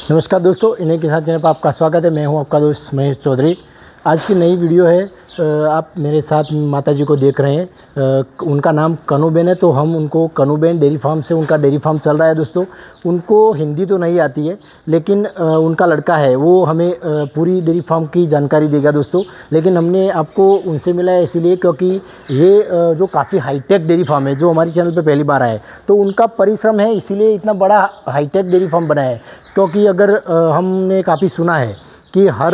नमस्कार दोस्तों, इन्हीं के साथ चैनल पर आपका स्वागत है। मैं हूं आपका दोस्त महेश चौधरी। आज की नई वीडियो है। आप मेरे साथ माता जी को देख रहे हैं। उनका नाम कनूबेन है, तो हम उनको कनूबेन डेयरी फार्म से, उनका डेयरी फार्म चल रहा है दोस्तों। उनको हिंदी तो नहीं आती है, लेकिन उनका लड़का है, वो हमें पूरी डेयरी फार्म की जानकारी देगा दोस्तों। लेकिन हमने आपको उनसे मिला है इसीलिए क्योंकि ये जो काफ़ी हाईटेक डेयरी फार्म है, जो हमारे चैनल पर पहली बार आए, तो उनका परिश्रम है, इसीलिए इतना बड़ा हाईटेक डेयरी फार्म बना है। क्योंकि अगर हमने काफ़ी सुना है कि हर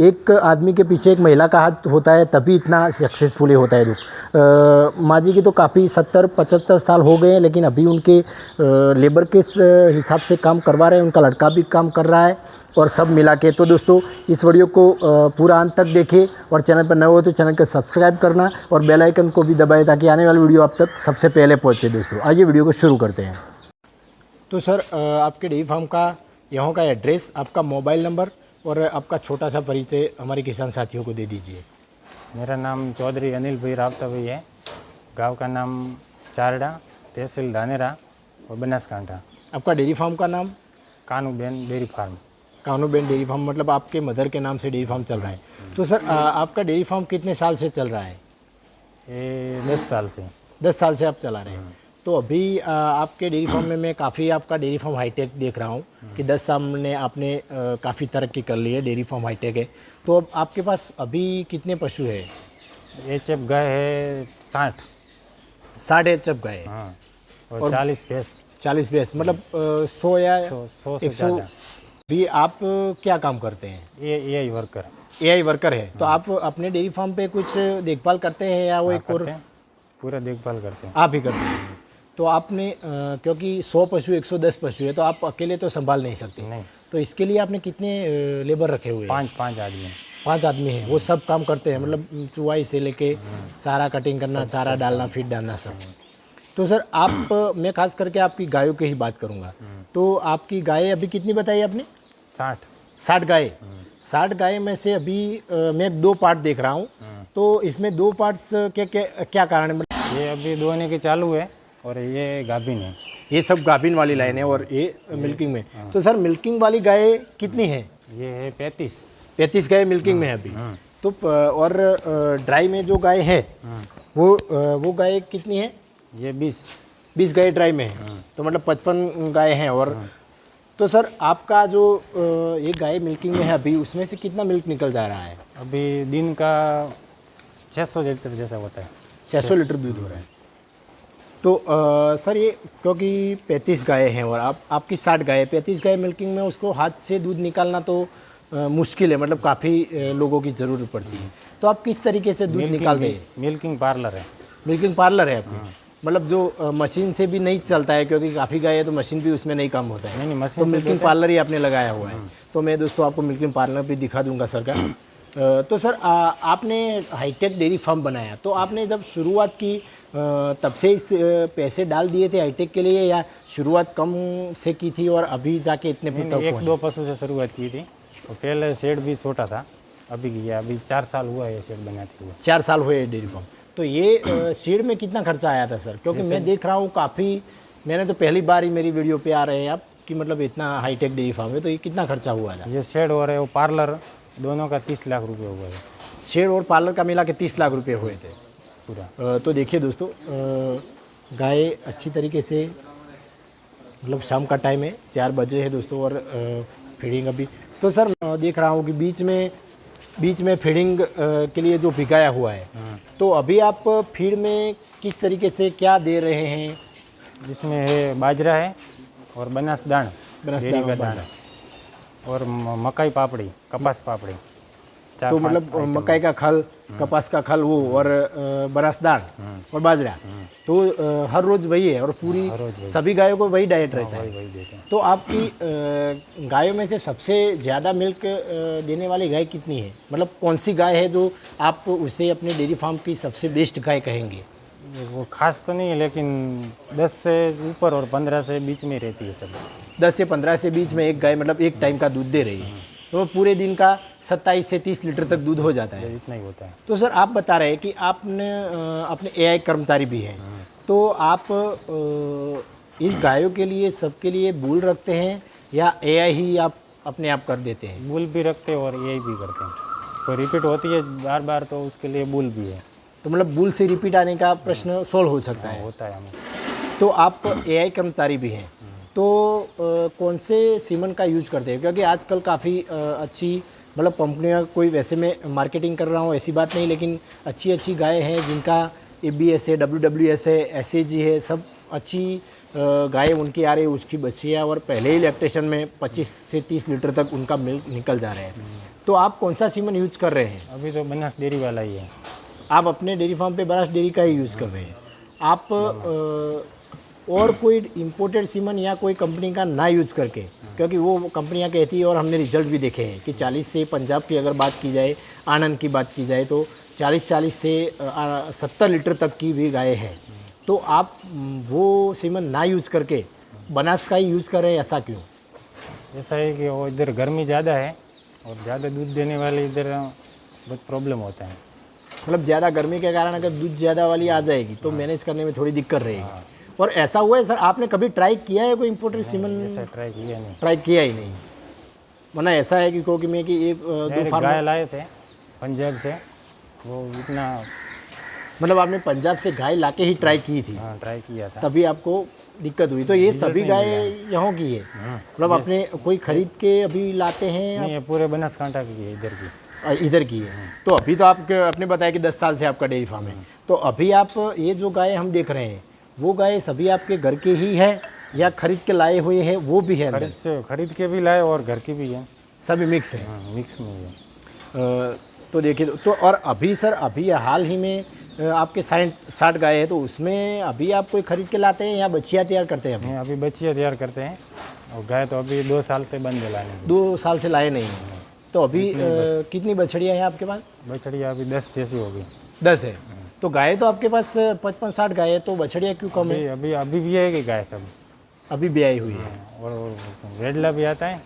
एक आदमी के पीछे एक महिला का हाथ होता है, तभी इतना सक्सेसफुल होता है लोग। माँ जी की तो काफ़ी 70-75 साल हो गए हैं, लेकिन अभी उनके लेबर के हिसाब से काम करवा रहे हैं। उनका लड़का भी काम कर रहा है और सब मिला के। तो दोस्तों, इस वीडियो को पूरा अंत तक देखें और चैनल पर नए हो तो चैनल को सब्सक्राइब करना और बेल आइकन को भी दबाएं ताकि आने वाली वीडियो आप तक सबसे पहले पहुँचे। दोस्तों, आइए वीडियो को शुरू करते हैं। तो सर, आपके डेयरी फार्म का यहाँ का एड्रेस, आपका मोबाइल नंबर और आपका छोटा सा परिचय हमारे किसान साथियों को दे दीजिए। मेरा नाम चौधरी अनिल भाई रावता भाई है। गांव का नाम चारडा, तहसील धानेरा और बनासकांठा। आपका डेयरी फार्म का नाम? कानूबेन डेयरी फार्म। कानूबेन डेयरी फार्म, मतलब आपके मदर के नाम से डेयरी फार्म चल रहा है। तो सर, आपका डेयरी फार्म कितने साल से चल रहा है? ये 10 साल से। 10 साल से आप चला रहे हैं। तो अभी आपके डेयरी फार्म में मैं काफ़ी आपका डेयरी फार्म हाईटेक देख रहा हूँ कि 10 साल में आपने काफ़ी तरक्की कर ली है, डेयरी फार्म हाईटेक है। तो अब आपके पास अभी कितने पशु है? एचएफ गाय है 60 एचएफ गाय है। हाँ, और 40 भैंस। 40 भैंस, मतलब 100 या 100 से 100। ज़्यादा। भी आप क्या काम करते हैं? ये एआई वर्कर। एआई वर्कर है। तो आप अपने डेयरी फार्म पे कुछ देखभाल करते हैं या वो एक और? पूरा देखभाल करते हैं। आप ही करते हैं। तो आपने क्योंकि 100 पशु 110 पशु है, तो आप अकेले तो संभाल नहीं सकते। नहीं, तो इसके लिए आपने कितने लेबर रखे हुए हैं? 5 आदमी। 5 आदमी हैं, वो सब काम करते हैं, मतलब चुवाई से लेके चारा कटिंग करना, चारा डालना, फीड डालना, सब। तो सर, आप मैं खास करके आपकी गायों की ही बात करूंगा। तो आपकी गाय अभी कितनी बताई आपने? 60 गाय। 60 गाय में से अभी मैं 2 पार्ट देख रहा हूँ। तो इसमें 2 पार्ट्स के क्या कारण है? ये अभी दोने के चालू है और ये गाभिन है। ये सब गाभिन वाली लाइन है और ये मिल्किंग में। तो सर, मिल्किंग वाली गाय कितनी है? ये है 35 गाय मिल्किंग में है अभी। तो और ड्राई में जो गाय है वो गाय कितनी है? ये 20 गाय ड्राई में है। तो मतलब 55 गाय हैं। और तो सर, आपका जो ये गाय मिल्किंग में है अभी, उसमें से कितना मिल्क निकल जा रहा है? अभी दिन का 600 लीटर जैसा होता है। 600 लीटर दूध हो रहा है। तो सर, ये क्योंकि 35 गाय हैं और आपकी 60 गाय है, 35 गाय मिल्किंग में, उसको हाथ से दूध निकालना तो मुश्किल है, मतलब काफ़ी लोगों की ज़रूरत पड़ती है। तो आप किस तरीके से दूध निकालते हैं? मिल्किंग पार्लर है। मिल्किंग पार्लर है आपकी? मतलब जो मशीन से भी नहीं चलता है, क्योंकि काफ़ी गाय है तो मशीन भी उसमें नहीं काम होता है। नहीं, मशीन तो मिल्किंग पार्लर ही आपने लगाया हुआ है। तो मैं दोस्तों आपको मिल्किंग पार्लर भी दिखा दूंगा सर का। तो सर, आपने हाईटेक डेयरी फार्म बनाया, तो आपने जब शुरुआत की तब से इस पैसे डाल दिए थे हाईटेक के लिए, या शुरुआत कम से की थी और अभी जाके इतने तक पहुंचे? 1-2 पशु से शुरुआत की थी। तो पहले शेड भी छोटा था, अभी किया। अभी 4 साल हुआ है शेड बनाते हुए। 4 साल हुए डेयरी फार्म। तो ये शेड में कितना खर्चा आया था सर? क्योंकि मैं देख रहा हूँ काफ़ी, मैंने तो पहली बार ही मेरी वीडियो पे आ रहे हैं आप कि मतलब इतना हाईटेक डेयरी फार्म है, तो ये कितना खर्चा हुआ था? ये शेड और है वो पार्लर, दोनों का 30 लाख रुपये हुआ है। शेड और पार्लर का मिला के 30 लाख रुपये हुए थे पूरा। तो देखिए दोस्तों, गाय अच्छी तरीके से, मतलब शाम का टाइम है, 4 बजे है दोस्तों, और फीडिंग अभी। तो सर, देख रहा हूँ कि बीच में फीडिंग के लिए जो भिगाया हुआ है, तो अभी आप फीड में किस तरीके से क्या दे रहे हैं? इसमें है बाजरा है और बनास दाण और मकाई पापड़ी, कपास पापड़ी। तो मतलब मकाई का खल, कपास का खल, वो और बनास दाण और बाजरा। तो हर रोज़ वही है और पूरी सभी गायों को वही डाइट रहता है। तो आपकी गायों में से सबसे ज़्यादा मिल्क देने वाली गाय कितनी है? मतलब कौन सी गाय है जो आप उसे अपने डेयरी फार्म की सबसे बेस्ट गाय कहेंगे? वो खास तो नहीं है, लेकिन 10 से ऊपर और 15 से बीच में रहती है सब। 10 से 15 से बीच में एक गाय, मतलब एक टाइम का दूध दे रही है। तो पूरे दिन का 27 से 30 लीटर तक दूध हो जाता है। इतना ही होता है। तो सर, आप बता रहे हैं कि आपने अपने एआई कर्मचारी भी हैं, तो आप इस गायों के लिए सबके लिए बूल रखते हैं या एआई ही आप अपने आप कर देते हैं। बुल भी रखते हैं और यही भी करते हैं। कोई रिपीट होती है बार बार तो उसके लिए बुल भी है। तो मतलब बुल से रिपीट आने का प्रश्न सोल्व हो सकता है। होता है हमें। तो आप एआई कर्मचारी भी हैं, तो कौन से सीमन का यूज करते हैं? क्योंकि आजकल काफ़ी अच्छी मतलब कंपनियां, कोई वैसे मैं मार्केटिंग कर रहा हूँ ऐसी बात नहीं, लेकिन अच्छी अच्छी गायें हैं जिनका ABS है, WWS है, SAG है, सब अच्छी गायें उनकी आ रही है, उसकी बछियाँ, और पहले ही लैक्टेशन में 25 से 30 लीटर तक उनका मिल्क निकल जा रहा है। तो आप कौन सा सीमन यूज कर रहे हैं? अभी तो बनास डेयरी वाला ही है। आप अपने डेयरी फार्म पे बनास डेयरी का ही यूज़ कर रहे हैं। आप और कोई इम्पोर्टेड सीमन या कोई कंपनी का ना यूज़ करके, क्योंकि वो कंपनियां कहती है और हमने रिजल्ट भी देखे हैं कि 40 से पंजाब की अगर बात की जाए, आनंद की बात की जाए, तो 40 से 70 लीटर तक की भी गाय है। तो आप वो सीमन ना यूज़ करके बनास का ही यूज़ कर रहे हैं, ऐसा क्यों? ऐसा है कि वो इधर गर्मी ज़्यादा है और ज़्यादा दूध देने वाले इधर बहुत प्रॉब्लम होता है। मतलब ज़्यादा गर्मी के कारण अगर दूध ज़्यादा वाली आ जाएगी तो मैनेज करने में थोड़ी दिक्कत रहेगी। और ऐसा हुआ है सर, आपने कभी ट्राई किया है कोई इम्पोर्टेड सीमन? ऐसा ट्राई किया नहीं। ट्राई किया ही नहीं। वरना ऐसा है कि क्योंकि मैं कि एक दो मेरे फार्म, गाय लाए थे पंजाब से, वो इतना मतलब आपने पंजाब से गाय लाके ही ट्राई की थी, ट्राई किया था। तभी आपको दिक्कत हुई? तो ये सभी गाय यहाँ की है? मतलब आपने कोई खरीद के अभी लाते हैं? नहीं, ये पूरे बनासकांठा की है, इधर की। इधर की है। तो अभी तो आपने बताया कि 10 साल से आपका डेयरी फार्म है, तो अभी आप ये जो गाय हम देख रहे हैं वो गाय सभी आपके घर के ही है या खरीद के लाए हुए हैं वो भी है अंदर? खरीद के भी लाए और घर की भी है, सभी मिक्स है। मिक्स में है। तो देखिए, तो और अभी सर, अभी हाल ही में आपके 60 गाय है, तो उसमें अभी आप कोई खरीद के लाते हैं या बच्चियाँ तैयार करते हैं? नहीं, अभी बच्चियाँ तैयार करते हैं और गाय तो अभी 2 साल से बंद है लाने। 2 साल से लाए नहीं हैं। तो अभी कितनी बछड़ियाँ हैं आपके पास? बछड़ियाँ अभी 10 जैसी होगी। 10 है। तो गाय तो आपके पास 55-60 गाय है, तो बछड़ियाँ क्यों कम है? अभी भी है कि गाय सब अभी भी आई हुई है। और रेडला भी आता है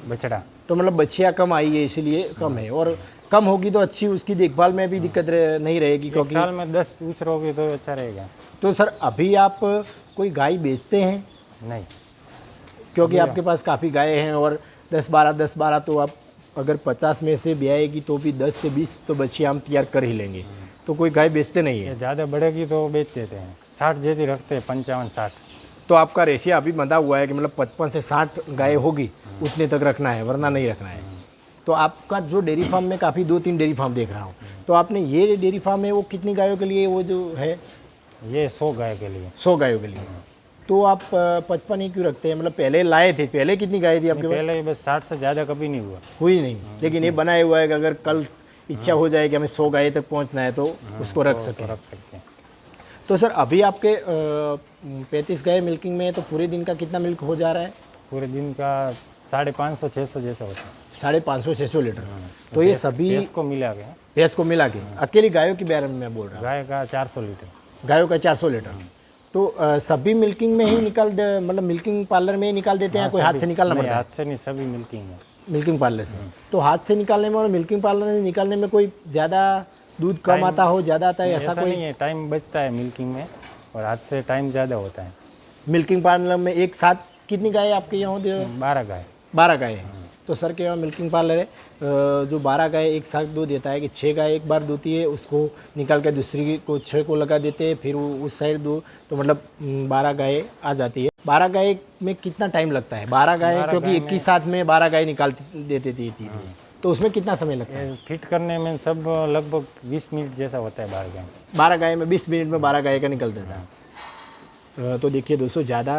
बछड़ा। तो मतलब बच्चियाँ कम आई है इसीलिए कम है, और कम होगी तो अच्छी उसकी देखभाल में भी दिक्कत नहीं रहेगी, क्योंकि साल में 10 दूसरे होगी तो अच्छा रहेगा। तो सर अभी आप कोई गाय बेचते हैं? नहीं, क्योंकि आपके पास काफ़ी गाय हैं और 10-12 तो आप अगर 50 में से ब्याएगी तो भी 10 से 20 तो बच्चियाँ हम तैयार कर ही लेंगे, तो कोई गाय बेचते नहीं है? ज़्यादा बढ़ेगी तो बेच देते हैं। 60 जैसी रखते हैं, 55-60। तो आपका रेशिया अभी बंधा हुआ है कि मतलब 55 से 60 गाय होगी उतने तक रखना है, वरना नहीं रखना है। तो आपका जो डेयरी फार्म में काफ़ी 2-3 डेयरी फार्म देख रहा हूँ, तो आपने ये डेयरी फार्म है वो कितनी गायों के लिए वो जो है? ये 100 गाय के लिए। 100 गायों के लिए। तो आप 55 ही क्यों रखते हैं? मतलब पहले लाए थे, पहले कितनी गाय थी आपके पास? पहले ही बस 60 से ज़्यादा कभी नहीं हुआ। हुई नहीं, लेकिन ये बनाया हुआ है कि अगर कल इच्छा हो जाए कि हमें 100 गाय तक पहुंचना है तो उसको रख सकते हैं। तो सर अभी आपके 35 गाय मिल्किंग में है, तो पूरे दिन का कितना मिल्क हो जा रहा है? पूरे दिन का 550-600 जैसा होता है। 550-600 लीटर। तो ये सभी भैंस को मिला के, भैंस को मिला के, अकेली गायों के बारे में मैं बोल रहा हूँ। गाय का 400 लीटर। गायों का 400 लीटर। तो सभी मिल्किंग में ही मतलब मिल्किंग पार्लर में ही निकाल देते हैं, कोई हाथ से निकालना पड़ता है? हाथ से नहीं, सभी मिल्किंग है। मिल्किंग पार्लर से। तो हाथ से निकालने में और मिल्किंग पार्लर में निकालने में कोई ज़्यादा दूध कम आता हो, ज़्यादा आता है, ऐसा कोई? नहीं है, टाइम बचता है मिल्किंग में और हाथ से टाइम ज़्यादा होता है। मिल्किंग पार्लर में एक साथ कितनी गाय आपके यहाँ? 12 गाय। 12 गाय है। तो सर के यहाँ मिल्किंग पार्लर है, जो 12 गाय एक साथ दूध देता है कि 6 गाय एक बार दूती है, उसको निकाल कर दूसरी को 6 को लगा देते हैं, फिर वो उस साइड दो, तो मतलब 12 गाय आ जाती है। 12 गाय में कितना टाइम लगता है? 12 गाय क्योंकि एक ही साथ में 12 गाय निकाल देती थी, तो उसमें कितना समय लगता है? फिट करने में सब लगभग 20 मिनट जैसा होता है। 12 गाय में 20 मिनट में 12 गाय का निकल देता है। तो देखिए दोस्तों, ज़्यादा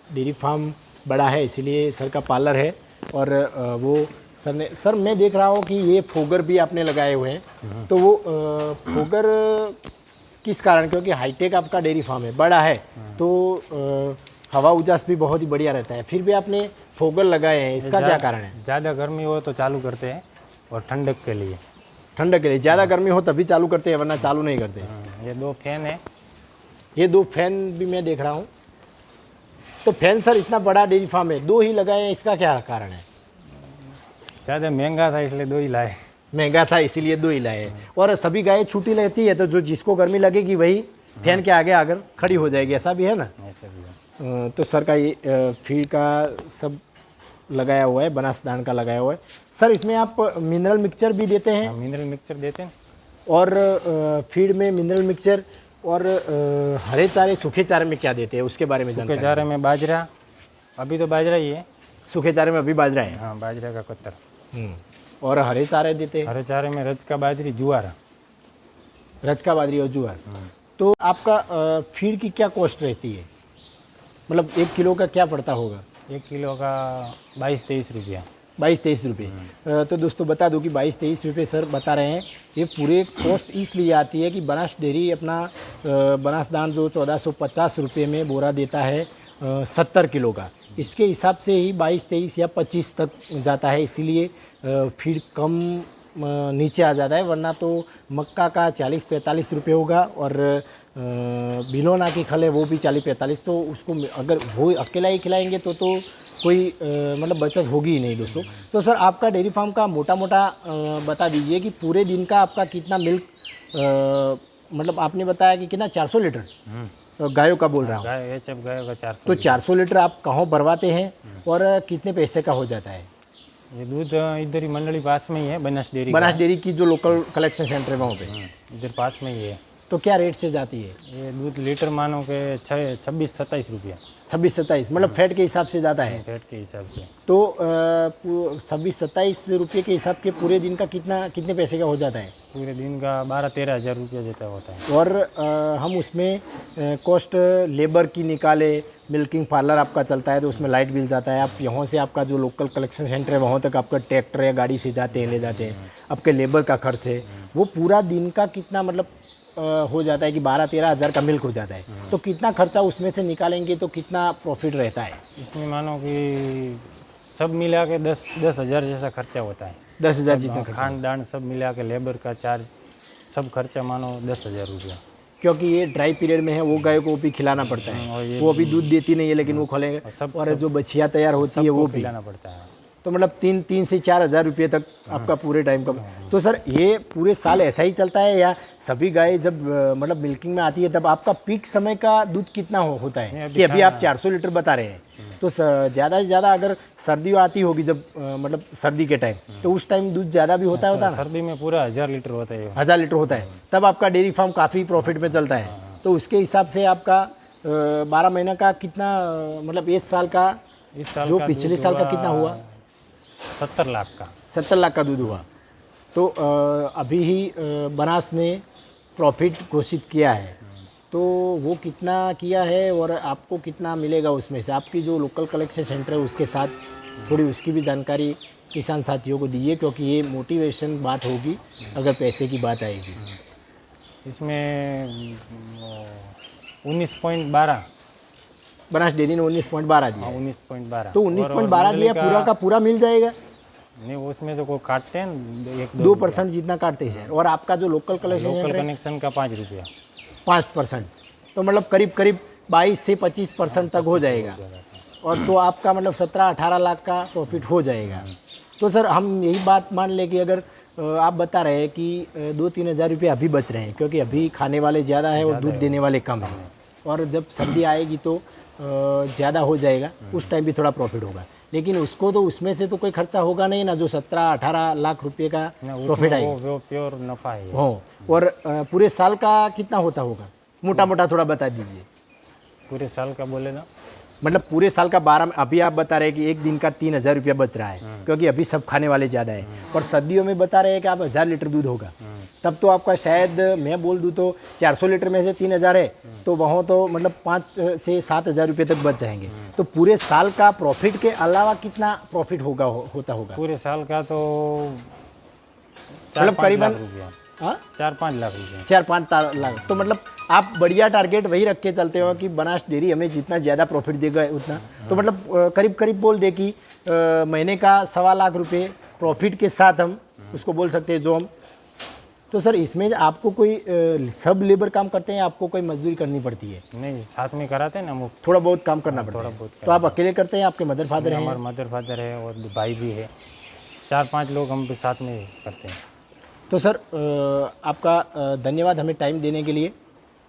डेयरी फार्म बड़ा है इसीलिए सर का पार्लर है। और वो सर मैं देख रहा हूँ कि ये फोगर भी आपने लगाए हुए हैं, तो वो फोगर किस कारण? क्योंकि हाईटेक आपका डेयरी फार्म है, बड़ा है, तो हवा उजास भी बहुत ही बढ़िया रहता है, फिर भी आपने फोगर लगाए हैं, इसका क्या कारण है? ज़्यादा गर्मी हो तो चालू करते हैं और ठंडक के लिए। ठंडक के लिए? ज़्यादा गर्मी हो तभी चालू करते हैं, वरना चालू नहीं करते? ये 2 फैन है। ये 2 फैन भी मैं देख रहा हूँ। तो फैन सर, इतना बड़ा डेयरी फार्म है, 2 ही लगाए हैं, इसका क्या कारण है? ज़्यादा महंगा था इसलिए 2 ही लाए। महंगा था इसीलिए 2 ही लाए। और सभी गाय छूटी रहती है, तो जो जिसको गर्मी लगेगी वही फैन के आगे आकर खड़ी हो जाएगी, ऐसा भी है ना? ऐसा भी है। तो सर का ये फीड का सब लगाया हुआ है, बनास दान का लगाया हुआ है। सर इसमें आप मिनरल मिक्सचर भी देते हैं मिनरल मिक्सचर देते हैं। और फीड में मिनरल मिक्सचर और हरे चारे सूखे चारे में क्या देते हैं उसके बारे में सूखे जानकारी। चारे में बाजरा, अभी तो बाजरा ही है। सूखे चारे में अभी बाजरा है। हाँ, बाजरा का कत्तर। और हरे चारे देते हैं। हरे चारे में रजका बाजरी, जुआर। रजका बाजरी और जुआर। तो आपका फीड की क्या कॉस्ट रहती है, मतलब 1 किलो का क्या पड़ता होगा। 1 किलो का 22-23 रुपया। 22-23 रुपये। तो दोस्तों बता दूं कि 22-23 रुपये सर बता रहे हैं। ये पूरे कॉस्ट इसलिए आती है कि बनास डेयरी अपना बनास दान जो 1450 रुपये में बोरा देता है 70 किलो का, इसके हिसाब से ही 22-23 या 25 तक जाता है, इसीलिए फीड कम नीचे आ जाता है। वरना तो मक्का का 40-45 रुपये होगा और बिलोना की खल है वो भी 40-45। तो उसको अगर वो अकेला ही खिलाएंगे तो कोई मतलब बचत होगी ही नहीं दोस्तों। तो सर आपका डेयरी फार्म का मोटा मोटा बता दीजिए कि पूरे दिन का आपका कितना मिल्क, मतलब आपने बताया कि कितना 400 लीटर गायों का बोल रहा हूँ। गाय गायों का 400। तो 400 लीटर आप कहाँ भरवाते हैं और कितने पैसे का हो जाता है। ये दूध इधर ही मंडली पास में ही है, बनास डेयरी। बनास डेयरी की जो लोकल कलेक्शन सेंटर है वहाँ पे इधर पास में ही है। तो क्या रेट से जाती है। ये दूध लीटर मानो के 26-27 रुपया। 26-27 मतलब फैट के हिसाब से जाता है। फैट के हिसाब से तो 26-27 रुपये के हिसाब के पूरे दिन का कितने पैसे का हो जाता है। पूरे दिन का 12-13 हज़ार रुपया देता होता है। और हम उसमें कॉस्ट लेबर की निकाले, मिल्किंग पार्लर आपका चलता है तो उसमें लाइट बिल जाता है। आप यहाँ से आपका जो लोकल कलेक्शन सेंटर है वहाँ तक आपका ट्रैक्टर या गाड़ी से जाते हैं ले जाते हैं, आपके लेबर का खर्च है, वो पूरा दिन का कितना मतलब हो जाता है कि 12-13 हज़ार का मिल्क हो जाता है। तो कितना खर्चा उसमें से निकालेंगे तो कितना प्रॉफिट रहता है। इसमें मानो कि सब मिला के 10 हज़ार जैसा खर्चा होता है। 10 हज़ार जितना खर्चा, खान दान सब मिला के लेबर का चार्ज सब खर्चा मानो 10 हज़ार रुपया। क्योंकि ये ड्राई पीरियड में है, वो गाय को भी खिलाना पड़ता है। वो अभी दूध देती नहीं है लेकिन वो खोलेंगे और जो बछिया तैयार होती है वो भी खिलाना पड़ता है। तो मतलब 3 से 4 हज़ार रुपये तक आपका पूरे टाइम का। तो सर ये पूरे साल ऐसा ही चलता है या सभी गाय जब मतलब मिल्किंग में आती है तब आपका पीक समय का दूध कितना होता है। कि अभी आप 400 लीटर बता रहे हैं तो ज़्यादा से ज़्यादा अगर सर्दियों आती होगी जब मतलब सर्दी के टाइम तो उस टाइम दूध ज़्यादा भी होता है। सर्दी में पूरा 1000 लीटर होता है। 1000 लीटर होता है तब आपका डेयरी फार्म काफ़ी प्रॉफिट में चलता है। तो उसके हिसाब से आपका 12 महीने का कितना मतलब इस साल का जो पिछले साल का कितना हुआ 70 लाख का। 70 लाख का दूध हुआ। तो अभी ही बनास ने प्रॉफिट घोषित किया है तो वो कितना किया है और आपको कितना मिलेगा उसमें से। आपकी जो लोकल कलेक्शन सेंटर है उसके साथ थोड़ी उसकी भी जानकारी किसान साथियों को दीजिए क्योंकि ये मोटिवेशन बात होगी अगर पैसे की बात आएगी। इसमें 19.12 बनास डेयरी ने 19.12 दिया। 19.12 तो 19.12 दिया पूरा का पूरा मिल जाएगा। नहीं उसमें तो को काटते हैं 2% जितना काटते हैं। और आपका जो लोकल कनेक्शन का 5 रुपया 5%, तो मतलब करीब 22 से 25% तक हो जाएगा। और तो आपका मतलब 17-18 लाख का प्रॉफिट हो जाएगा। तो सर हम यही बात मान लें कि अगर आप बता रहे हैं कि 2-3 हज़ार रुपये अभी बच रहे हैं क्योंकि अभी खाने वाले ज़्यादा है और दूध देने वाले कम हैं और जब सर्दी आएगी तो ज़्यादा हो जाएगा, उस टाइम भी थोड़ा प्रॉफिट होगा। लेकिन उसको तो उसमें से तो कोई खर्चा होगा नहीं ना जो 17-18 लाख रुपये का प्रॉफिट आएगा। वो प्योर नफ़ा है। हो और पूरे साल का कितना होता होगा मोटा मोटा थोड़ा बता दीजिए। पूरे साल का बोले ना मतलब पूरे साल का 12 अभी आप बता रहे हैं कि एक दिन का 3,000 रुपया बच रहा है क्योंकि अभी सब खाने वाले ज़्यादा है। और सर्दियों में बता रहे हैं कि आप 1000 लीटर दूध होगा तब तो आपका शायद मैं बोल दूँ तो 400 लीटर में से 3000 है तो वहाँ तो मतलब 5 से 7 हज़ार रुपये तक बच जाएंगे। तो पूरे साल का प्रॉफिट के अलावा कितना प्रॉफिट होता होगा पूरे साल का तो मतलब करीबन 4-5 लाख रुपये 4-5 लाख। तो मतलब आप बढ़िया टारगेट वही रख के चलते हो कि बनास डेयरी हमें जितना ज़्यादा प्रॉफिट देगा उतना। तो मतलब करीब बोल दे कि महीने का 1.25 लाख रुपए प्रॉफिट के साथ हम उसको बोल सकते हैं जो हम। तो सर इसमें आपको कोई सब लेबर काम करते हैं आपको कोई मजदूरी करनी पड़ती है। नहीं साथ में कराते हैं ना वो थोड़ा बहुत काम करना पड़ता है। तो आप अकेले करते हैं आपके मदर फादर हैं। हमारे मदर फादर है और भाई भी है, 4-5 लोग हम साथ में करते हैं। तो सर आपका धन्यवाद हमें टाइम देने के लिए।